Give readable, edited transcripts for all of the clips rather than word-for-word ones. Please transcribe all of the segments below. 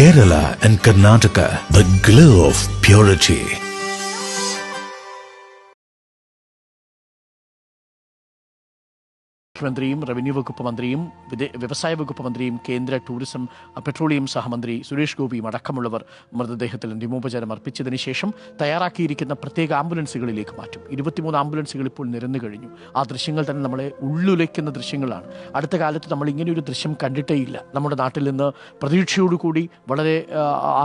Kerala and Karnataka, the glow of purity. മുഖ്യമന്ത്രിയും revenue വകുപ്പ് മന്ത്രിയും വ്യവസായ വകുപ്പ് മന്ത്രിയും കേന്ദ്ര ടൂറിസം പെട്രോളിയം സഹമന്ത്രി സുരേഷ് ഗോപിയും അടക്കമുള്ളവർ മൃതദേഹത്തിൽ അന്തിമോപചാരം അർപ്പിച്ചതിന് ശേഷം തയ്യാറാക്കിയിരിക്കുന്ന പ്രത്യേക ആംബുലൻസുകളിലേക്ക് മാറ്റും. 23 ആംബുലൻസുകൾ ഇപ്പോൾ നിരന്നു കഴിഞ്ഞു. ആ ദൃശ്യങ്ങൾ തന്നെ നമ്മളെ ഉള്ളുലയ്ക്കുന്ന ദൃശ്യങ്ങളാണ്. അടുത്ത കാലത്ത് നമ്മൾ ഇങ്ങനെയൊരു ദൃശ്യം കണ്ടിട്ടേയില്ല. നമ്മുടെ നാട്ടിൽ നിന്ന് പ്രതീക്ഷയോടുകൂടി വളരെ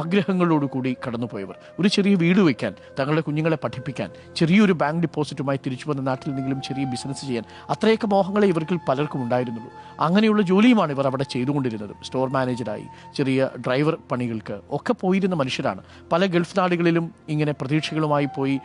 ആഗ്രഹങ്ങളോടുകൂടി കടന്നുപോയവർ ഒരു ചെറിയ വീട് വയ്ക്കാൻ, തങ്ങളുടെ കുഞ്ഞുങ്ങളെ പഠിപ്പിക്കാൻ, ചെറിയൊരു ബാങ്ക് ഡിപ്പോസിറ്റുമായി തിരിച്ചു വന്ന നാട്ടിൽ നിന്നെങ്കിലും ചെറിയ ബിസിനസ് ചെയ്യാൻ, അത്രയൊക്കെ മോഹങ്ങളെ ഇവർക്ക് പലർക്കും ഉണ്ടായിരുന്നുള്ളൂ. അങ്ങനെയുള്ള ജോലിയുമാണ് ഇവർ അവിടെ ചെയ്തുകൊണ്ടിരുന്നത്. സ്റ്റോർ മാനേജറായി, ചെറിയ ഡ്രൈവർ പണികൾക്ക് ഒക്കെ പോയിരുന്ന മനുഷ്യരാണ്. പല ഗൾഫ് നാടുകളിലും ഇങ്ങനെ പ്രതീക്ഷകളുമായി പോയി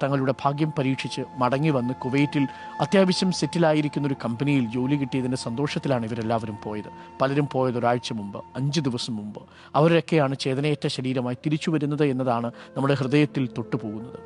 തങ്ങളുടെ ഭാഗ്യം പരീക്ഷിച്ച് മടങ്ങി വന്ന് കുവൈറ്റിൽ അത്യാവശ്യം സെറ്റിലായിരിക്കുന്ന ഒരു കമ്പനിയിൽ ജോലി കിട്ടിയതിൻ്റെ സന്തോഷത്തിലാണ് ഇവരെല്ലാവരും പോയത്. പലരും പോയത് ഒരാഴ്ച മുമ്പ്, 5 ദിവസം മുമ്പ്. അവരൊക്കെയാണ് ചേതനയേറ്റ ശരീരമായി തിരിച്ചു വരുന്നത് എന്നതാണ് നമ്മുടെ ഹൃദയത്തിൽ തൊട്ടുപോകുന്നത്.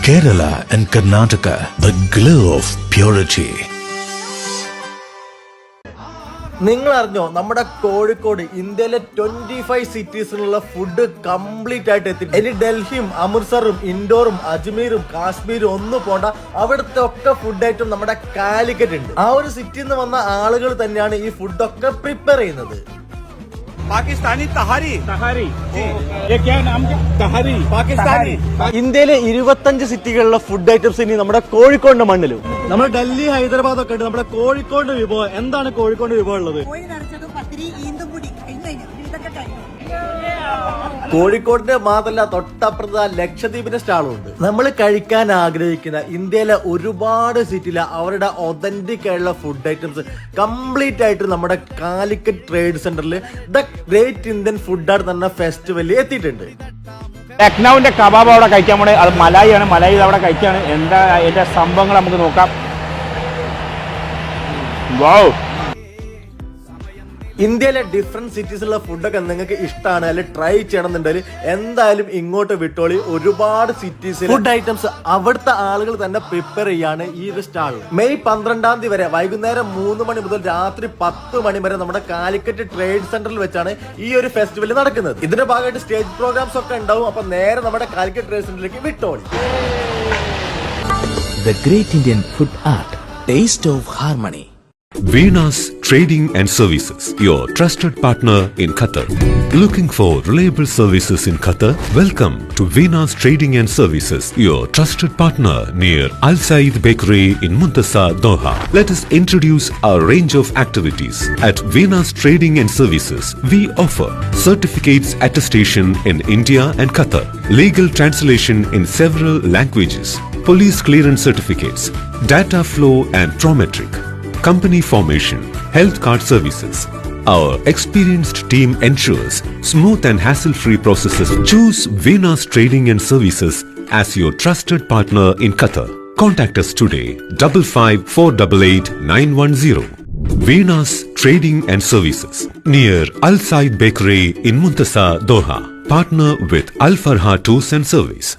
Kerala and Karnataka, the glow of purity. നിങ്ങൾ അറിഞ്ഞോ നമ്മുടെ കോഴിക്കോട് ഇന്ത്യയിലെ 25 സിറ്റീസിലുള്ള ഫുഡ് കംപ്ലീറ്റ് ആയിട്ട് എത്തി. ഇനി ഡൽഹിയും അമൃത്സറും ഇൻഡോറും അജ്മീറും കാശ്മീരും ഒന്നും പോണ്ട, അവിടുത്തെ ഒക്കെ ഫുഡ് ഐറ്റം നമ്മുടെ കാലിക്കറ്റ് ഉണ്ട്. ആ ഒരു സിറ്റിയിൽ നിന്ന് വന്ന ആളുകൾ തന്നെയാണ് ഈ ഫുഡൊക്കെ പ്രിപ്പയർ ചെയ്യുന്നത്. പാകിസ്ഥാനി തഹാരി തഹാരി ये क्या नाम തഹാരി പാകിസ്ഥാനി. ഇന്ത്യയിലെ 25 സിറ്റികളിലെ ഫുഡ് ഐറ്റംസ് ഇനി നമ്മുടെ കോഴിക്കോടിന്റെ മണ്ണിലും. നമ്മൾ ഡൽഹി ഹൈദരാബാദ് ഒക്കെ ഉണ്ട്. നമ്മുടെ കോഴിക്കോട് വിഭവം എന്താണ്? കോഴിക്കോട് വിഭവം ഉള്ളത് കോഴിക്കോടിന്റെ മാത്രമല്ല, തൊട്ടപ്പുറത്ത് ലക്ഷദ്വീപിന്റെ സ്റ്റാളും ഉണ്ട്. നമ്മൾ കഴിക്കാൻ ആഗ്രഹിക്കുന്ന ഇന്ത്യയിലെ ഒരുപാട് സിറ്റിയിലെ അവരുടെ ഒതന്റിക് ആയിട്ടുള്ള ഫുഡ് ഐറ്റംസ് കംപ്ലീറ്റ് ആയിട്ട് നമ്മുടെ കാലിക്കറ്റ് ട്രേഡ് സെന്ററിൽ the great Indian food art എന്ന ഫെസ്റ്റിവലിൽ എത്തിയിട്ടുണ്ട്. ലക്നൌവിന്റെ കബാബ് അവിടെ കഴിക്കാൻ പോണേ, അത് മലായിയാണ്. മലായി അവിടെ കഴിക്കാണ്. എന്താ അതിന്റെ സംഭവങ്ങൾ നമുക്ക് നോക്കാം. വൗ, ഇന്ത്യയിലെ ഡിഫറെന്റ് സിറ്റീസിലുള്ള ഫുഡൊക്കെ നിങ്ങൾക്ക് ഇഷ്ടമാണ് അല്ലെങ്കിൽ ട്രൈ ചെയ്യണമെന്നുണ്ടെങ്കിൽ എന്തായാലും ഇങ്ങോട്ട് വിട്ടോളി. ഒരുപാട് സിറ്റീസിൽ ഫുഡ് ഐറ്റംസ് അവിടുത്തെ ആളുകൾ തന്നെ പ്രിപ്പയർ ചെയ്യാണ് ഈ ഒരു സ്റ്റാൾ. മെയ് 12-ാം തീയതി വരെ വൈകുന്നേരം 3 മണി മുതൽ രാത്രി 10 മണി വരെ നമ്മുടെ കാലിക്കറ്റ് ട്രേഡ് സെന്ററിൽ വെച്ചാണ് ഈ ഒരു ഫെസ്റ്റിവൽ നടക്കുന്നത്. ഇതിന്റെ ഭാഗമായിട്ട് സ്റ്റേജ് പ്രോഗ്രാംസ് ഒക്കെ ഉണ്ടാവും. അപ്പൊ നേരെ നമ്മുടെ കാലിക്കറ്റ് ട്രേഡ് സെന്ററിലേക്ക് വിട്ടോളി. The Great Indian Food Art, Taste of Harmony. Venus Trading and Services, your trusted partner in Qatar. Looking for reliable services in Qatar? Welcome to Venus Trading and Services, your trusted partner near Al Said Bakery in Muntasa, Doha. Let us introduce our range of activities. At Venus Trading and Services, we offer certificates attestation in India and Qatar, legal translation in several languages, police clearance certificates, data flow and Prometric, company formation, health card services. Our experienced team ensures smooth and hassle-free processes. Choose Venus Trading and Services as your trusted partner in Qatar. Contact us today, 55488910. Venus Trading and Services, near Al Said Bakery in Muntasa, Doha. Partner with Al Farha Tours and Service.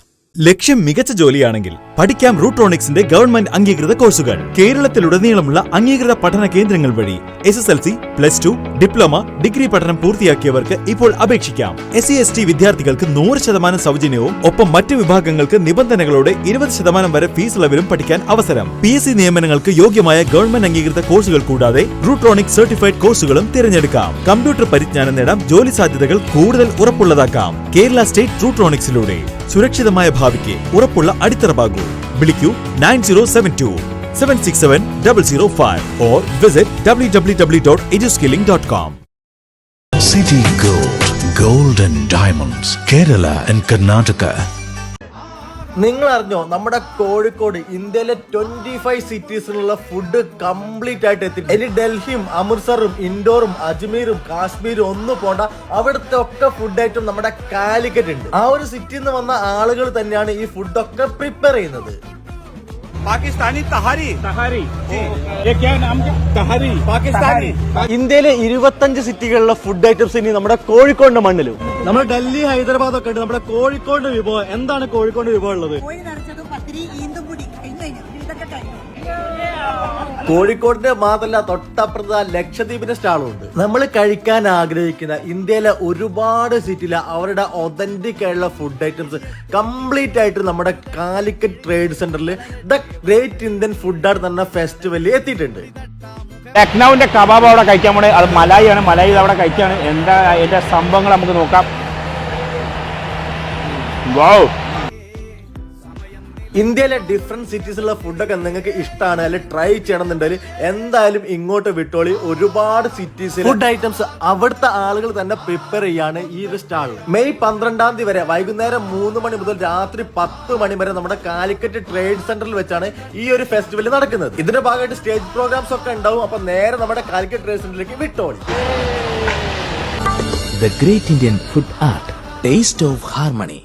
ലക്ഷ്യം മികച്ച ജോലിയാണെങ്കിൽ പഠിക്കാം റൂട്രോണിക്സിന്റെ government അംഗീകൃത കോഴ്സുകൾ. കേരളത്തിലുടനീളമുള്ള അംഗീകൃത പഠന കേന്ദ്രങ്ങൾ വഴി SSLC, +2, diploma, degree പഠനം പൂർത്തിയാക്കിയവർക്ക് ഇപ്പോൾ അപേക്ഷിക്കാം. SC/ST വിദ്യാർത്ഥികൾക്ക് 100% സൗജന്യവും ഒപ്പം മറ്റ് വിഭാഗങ്ങൾക്ക് നിബന്ധനകളോടെ 20% വരെ ഫീസ് ഇളവിലും പഠിക്കാൻ അവസരം. PSC നിയമനങ്ങൾക്ക് യോഗ്യമായ ഗവൺമെന്റ് അംഗീകൃത കോഴ്സുകൾ കൂടാതെ റൂട്രോണിക്സ് സർട്ടിഫൈഡ് കോഴ്സുകളും തിരഞ്ഞെടുക്കാം. കമ്പ്യൂട്ടർ പരിജ്ഞാനം നേടാം, ജോലി സാധ്യതകൾ കൂടുതൽ ഉറപ്പുള്ളതാക്കാം. കേരള സ്റ്റേറ്റ് റൂട്രോണിക്സിലൂടെ സുരക്ഷിതമായ ഭാവിക്ക് ഉറപ്പുള്ള അടിത്തറ. വിളിക്കൂ 9072-767-005 or visit www.eduskilling.com. City Gold, Gold and Diamonds, Kerala and Karnataka. നിങ്ങൾ അറിഞ്ഞോ നമ്മുടെ കോഴിക്കോട് ഇന്ത്യയിലെ 25 സിറ്റീസിലുള്ള ഫുഡ് കംപ്ലീറ്റ് ആയിട്ട് എത്തി. ഇനി ഡൽഹിയും അമൃത്സറും ഇൻഡോറും അജ്മീറും കാശ്മീരും ഒന്നും പോണ്ട, അവിടുത്തെ ഒക്കെ ഫുഡ് ഐറ്റം നമ്മുടെ കാലിക്കറ്റ് ഉണ്ട്. ആ ഒരു സിറ്റിയിൽ നിന്ന് വന്ന ആളുകൾ തന്നെയാണ് ഈ ഫുഡൊക്കെ പ്രിപ്പയർ ചെയ്യുന്നത്. പാകിസ്ഥാനി തഹാരി തഹാരി ये क्या नाम തഹാരി പാകിസ്ഥാനി. ഇന്ത്യയിലെ 25 സിറ്റികളിലെ ഫുഡ് ഐറ്റംസ് ഇനി നമ്മുടെ കോഴിക്കോടിന്റെ മണ്ണിലും. നമ്മൾ ഡൽഹി ഹൈദരാബാദ് ഒക്കെ ഉണ്ട്. നമ്മുടെ കോഴിക്കോട് വിഭവം എന്താണ്? കോഴിക്കോട് വിഭവം ഉള്ളത് കോഴിക്കോടിന്റെ മാത്രമല്ല, തൊട്ടപ്പുറത്ത് ലക്ഷദ്വീപിന്റെ സ്റ്റാളും ഉണ്ട്. നമ്മൾ കഴിക്കാൻ ആഗ്രഹിക്കുന്ന ഇന്ത്യയിലെ ഒരുപാട് സിറ്റിയിലെ അവരുടെ ഒതന്റിക് ആയിട്ടുള്ള ഫുഡ് ഐറ്റംസ് കംപ്ലീറ്റ് ആയിട്ട് നമ്മുടെ കാലിക്കറ്റ് ട്രേഡ് സെന്ററിൽ the great Indian food art എന്ന ഫെസ്റ്റിവലിൽ എത്തിയിട്ടുണ്ട്. ലക്നൌവിന്റെ കബാബ് അവിടെ കഴിക്കാൻ പോണേ, അത് മലായിയാണ്. മലായി അവിടെ കഴിക്കാണ്. എന്താ അതിന്റെ സംഭവങ്ങൾ നമുക്ക് നോക്കാം. വൗ, ഇന്ത്യയിലെ ഡിഫറെന്റ് സിറ്റീസിലുള്ള ഫുഡൊക്കെ നിങ്ങൾക്ക് ഇഷ്ടമാണ് അല്ലെങ്കിൽ ട്രൈ ചെയ്യണമെന്നുണ്ടെങ്കിൽ എന്തായാലും ഇങ്ങോട്ട് വിട്ടോളി. ഒരുപാട് സിറ്റീസിൽ ഫുഡ് ഐറ്റംസ് അവിടുത്തെ ആളുകൾ തന്നെ പ്രിപ്പയർ ചെയ്യാണ് ഈ ഒരു സ്റ്റാൾ. മെയ് 12-ാം തീയതി വരെ വൈകുന്നേരം 3 മണി മുതൽ രാത്രി 10 മണി വരെ നമ്മുടെ കാലിക്കറ്റ് ട്രേഡ് സെന്ററിൽ വെച്ചാണ് ഈ ഒരു ഫെസ്റ്റിവൽ നടക്കുന്നത്. ഇതിന്റെ ഭാഗമായിട്ട് സ്റ്റേജ് പ്രോഗ്രാംസ് ഒക്കെ ഉണ്ടാവും. അപ്പൊ നേരെ നമ്മുടെ കാലിക്കറ്റ് ട്രേഡ് സെന്ററിലേക്ക് വിട്ടോളി. The Great Indian Food Art, Taste of Harmony.